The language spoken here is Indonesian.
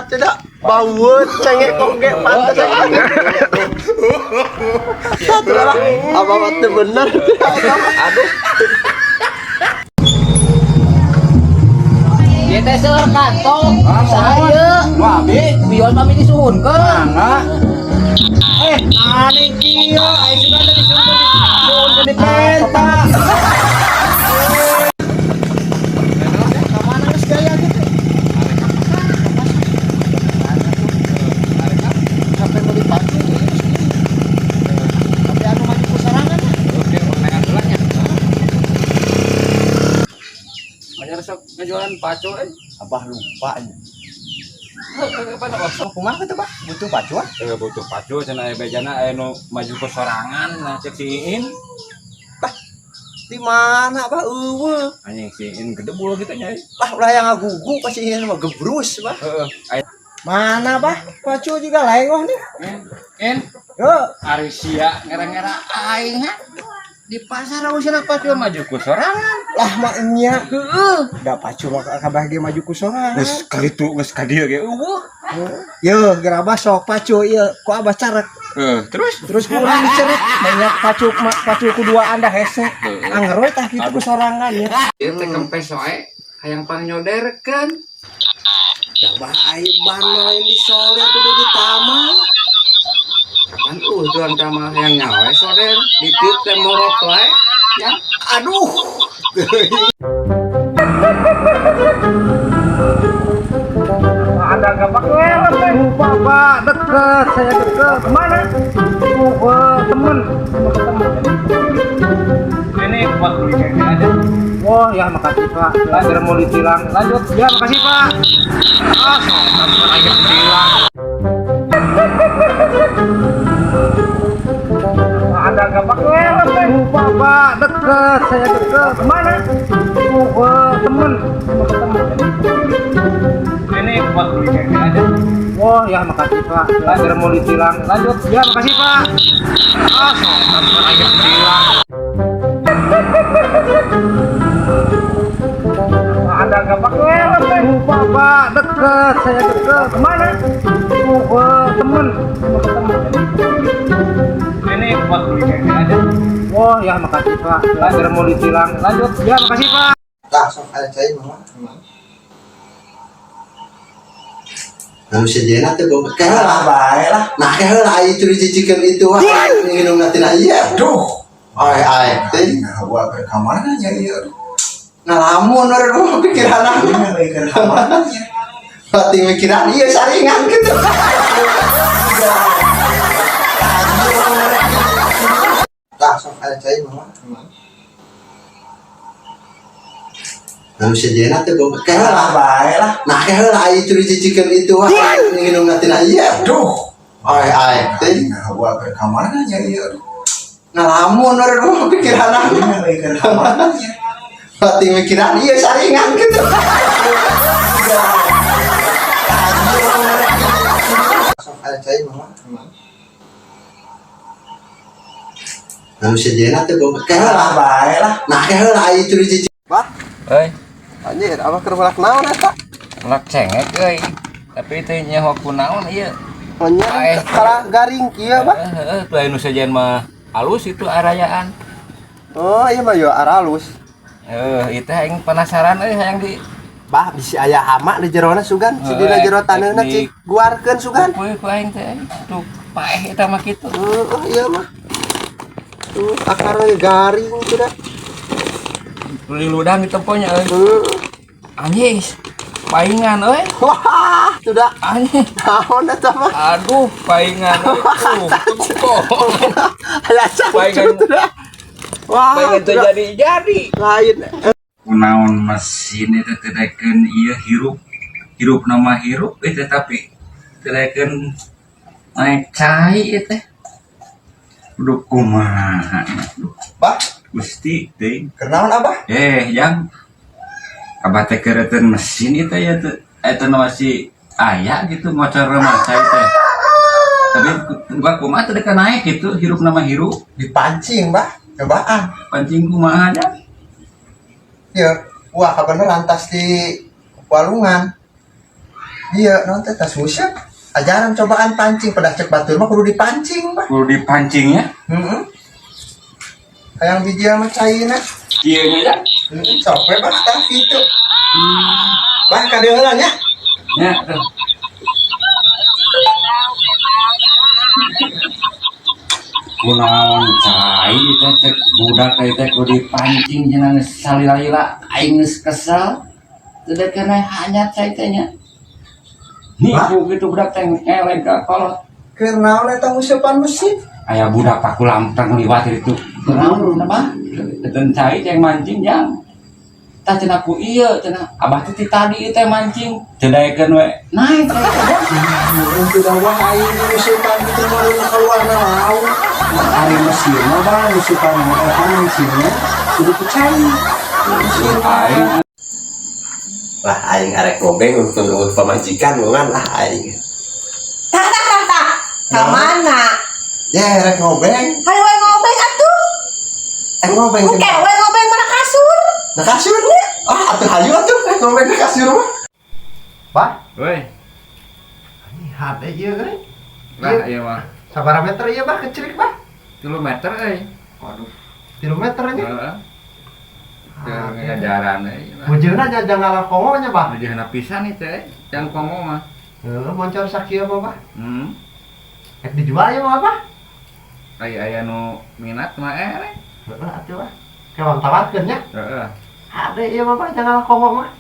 tidak bau cengek kongek pantas satu lah apa waktu bener aduh ya teh seur kantong saya wabe bion mami disuhun ke enggak aneh kia ayo sudah ada disuhun di penta kemana guys gaya gitu sampai beli pacu tapi aku maju ke serangan oke permainan tulangnya banyak resep ngejualan pacu abah lupanya kumaha tuh Pak? Butuh pacu ah? Butuh pacu cenah bejana anu maju ke sorangan nah cek siin. Bah, di mana Pak? Eueuh. Anjing siin gede bulu gitu nya. Lah ulah yang ngagugu pasti ini mah gebrus Pak. Heeh. Mana Pak? Pacu juga lengoh nih. Yo, Ari sia ngera-ngera aing ha. Di pasar usina pacu maju ke sorangan. lah maknya. Heeh. Da pacu mah kabeh ge maju ku sorangan. Geus kalitu geus ka dieu ge eueuh. Yo, gerabah sok pacu ieu ku abah carek. Terus Kurang cerek banyak pacu kedua Anda hese. Angger we tah kitu ku sorangan ya. ieu teh kempes wae hayang pangnyoderkeun. Da bah aya ban main di solder kudu ditamah. Kan tuan tama yang nyawa soder ditiup teh morot wae. Ya, Aduh. ada gapak lewat teh Pak deket saya deket kemana temen ini buat beli ini aja. Oh ya makasih Pak saya mau ditilang lanjut ya makasih Pak sampai aja ditilang ada gapak lewat teh Pak deket saya deket kemana temen ini buat beli ini aja. Oh ya makasih Pak saya mau ditilang lanjut ya makasih Pak sampai aja ditilang ada gapak lewat teh Pak deket saya deket kemana temen ini buat beli ini aja. Oh ya makasih Pak saya mau ditilang lanjut ya makasih Pak Langsung ada cai mama. Lalu sejenak teh bawa keh lah bae lah. Nah keh lah itu dicicikeun itu wah minum nanti aja. Aduh. Ai teh gua ke kamana nya ieu. Ngalamun orang pikiran aku. Hati mikiran ieu saringan gitu. Langsung ada cai mama. Lalu sejenak teh bawa keh lah bae lah. Nah keh lah itu dicicikeun itu wah minum nanti aja. Aduh. Ai teh gua ke kamana nya ieu. Ngalamun orang pikiran aku. Hati mikiran ieu saringan gitu. Langsung ada cai mama. Lalu sejenak teh bawa keh lah bae lah. Nah keh lah itu dicicikeun. Pak. Anjir, apa kerulak naon eta? Lak cengek euy. Tapi teh nyaho kunaon ieu? Nya kala garing kieu, Pak. Heeh, tuh anu sajian mah halus itu arayaan. Oh, iya mah yo aralus. Itu aing penasaran hayang di Bah, bisi aya hama di jerona sugan, si dina jero taneuhna cik guarkeun sugan. Poe ku aing teh tuh paeh eta mah kitu. Oh, iya mah. Tuh akarna garing sudah. Di ludang ditemponya euy. Anjis. Paingan euy. Wah, sudah Anjis. naon eta mah? Aduh, paingan euy. Aya Paingan. Wah, Paingan teh jadi. lain. Kunaon mesin itu tedekeun ieu hirup nama hirup itu tapi tedekeun naik cai itu kudu kumaha Pak, Gusti teh kenaon Abah? yang abah teh kereuten mesin itu ya teh eta masih aya gitu motor mah cai teh tapi gua kumaha teh deka naik gitu hirup nama hirup Dipancing, Bah. Cobaan. pancing kumaha aja Ya, wah bener lantas di walungan. Iya, nonton tas musyak. Ajaran cobaan pancing pada cek batur mah kudu dipancing, Pak. Kudu dipancing ya. Heeh. Hayang bijil mah caina. Iya ya. Sok we Pak tah kitu. Bah ka dieu heula nya. Ya. Tuh. Kunaon cai teh cek budak teh kudu dipancing cenah geus salila-lila aing geus kesel. Teu da kana hanya cai teh nya. Nih ku kitu budak teh elek ka kolot. Keur naon eta musyapan mesin? Aya budak paku lampang liwat itu. Kunaon mah? Teu cai ceng mancing jang. Tah cenah ku ieu cenah abah teh ti tadi teh mancing teu daekeun we. Naik teh. Untuk dakwah aing musyapan kitu mah keluar naon. Ari mesin mah bang musukan eta mesinnya kudu kucai. Mesin aing Lah aing arek ngobeng untuk pamajikan ngan lah aing. Kemana? Ya rek ngobeng. Hayu we ngobeng atuh. Ngobeng Oke, we ngobeng mana kasur? na kasur nya. Ah atuh hayu atuh rek ngobeng na kasur mah. Pak, Woi, ini hade ieu euy. lah iya mah. Sabaraha meter ieu Bah kecirik Bah? Kilometer euy. Waduh. 3 meter nya. Heeh. Keur ngajaran euy. Bujeuna jajang ngalakongo nya Bah. Ajeuna pisan ieu teh, yang komo mah. Heeh, moncor sakieu mah Bah. Hmm. Dijual ya mah Bah? Aya nu minat mah erek. Heeh atuh Bah. Kewan tawarkeun nya. Heeh. Hade ieu mah Bah jangan ngalakongo mah.